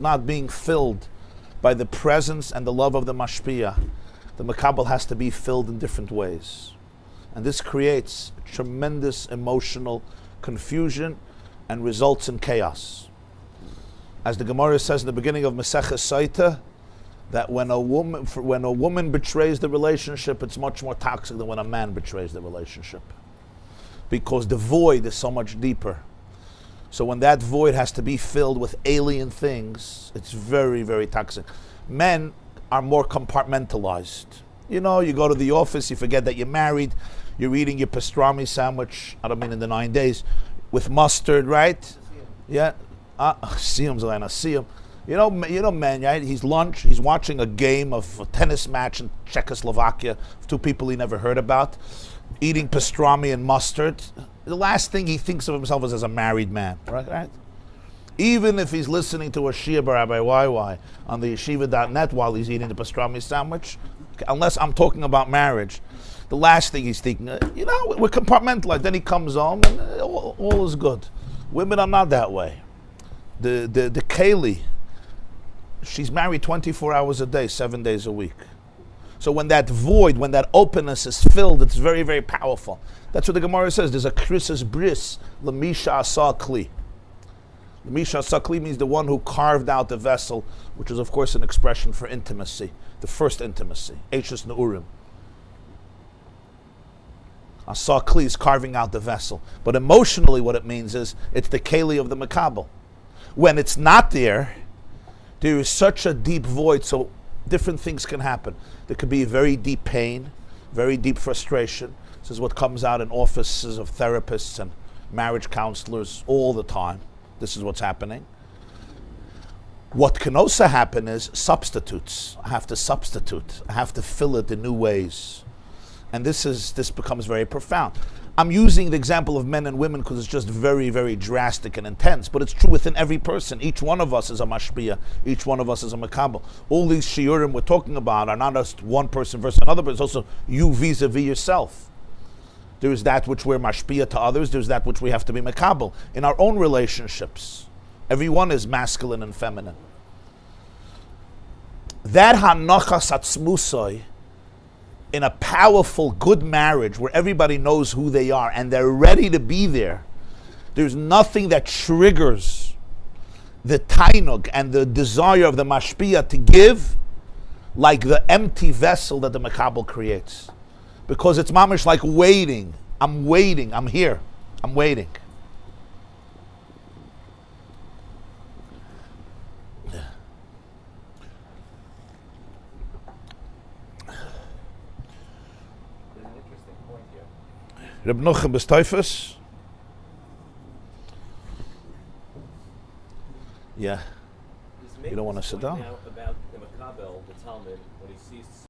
not being filled by the presence and the love of the mashpia, the makabel has to be filled in different ways. And this creates tremendous emotional confusion and results in chaos. As the Gemara says in the beginning of Maseches Saita, that when a woman betrays the relationship, it's much more toxic than when a man betrays the relationship, because the void is so much deeper. So when that void has to be filled with alien things, it's very, very toxic. Men are more compartmentalized. You know, you go to the office, you forget that you're married, you're eating your pastrami sandwich, I don't mean in the 9 days, with mustard, right? Yeah. Siyum, Zelena, Siyum. You know, man, right? He's watching a game of a tennis match in Czechoslovakia, two people he never heard about, eating pastrami and mustard. The last thing he thinks of himself is as a married man, right? Even if he's listening to a Shia Rabbi YY on the yeshiva.net while he's eating the pastrami sandwich, unless I'm talking about marriage, the last thing he's thinking, we're compartmentalized. Then he comes home and all is good. Women are not that way. The Kaylee, she's married 24 hours a day, 7 days a week. So when that void, when that openness is filled, it's very, very powerful. That's what the Gemara says. There's a krisis bris, l'misha asa kli. L'misha asa kli means the one who carved out the vessel, which is of course an expression for intimacy, the first intimacy, eishes neurim. Asa kli is carving out the vessel. But emotionally what it means is, it's the keli of the makabel. When it's not there, there is such a deep void, so different things can happen. There could be very deep pain, very deep frustration. This is what comes out in offices of therapists and marriage counselors all the time. This is what's happening. What can also happen is substitutes. I have to substitute. I have to fill it in new ways. And this becomes very profound. I'm using the example of men and women because it's just very, very drastic and intense, but it's true within every person. Each one of us is a mashpia. Each one of us is a makabel. All these shiurim we're talking about are not just one person versus another, but it's also you vis-a-vis yourself. There is that which we're mashpia to others. There's that which we have to be makabel. In our own relationships, everyone is masculine and feminine. That hanachas atzmusoi, in a powerful, good marriage where everybody knows who they are and they're ready to be there, there's nothing that triggers the tainug and the desire of the mashpia to give like the empty vessel that the makabel creates. Because it's mamish like waiting. I'm waiting. I'm here. I'm waiting. Reb Nochem B'Stoifus. Yeah. You don't want to sit down? About the makabel, the Talmud, when he sees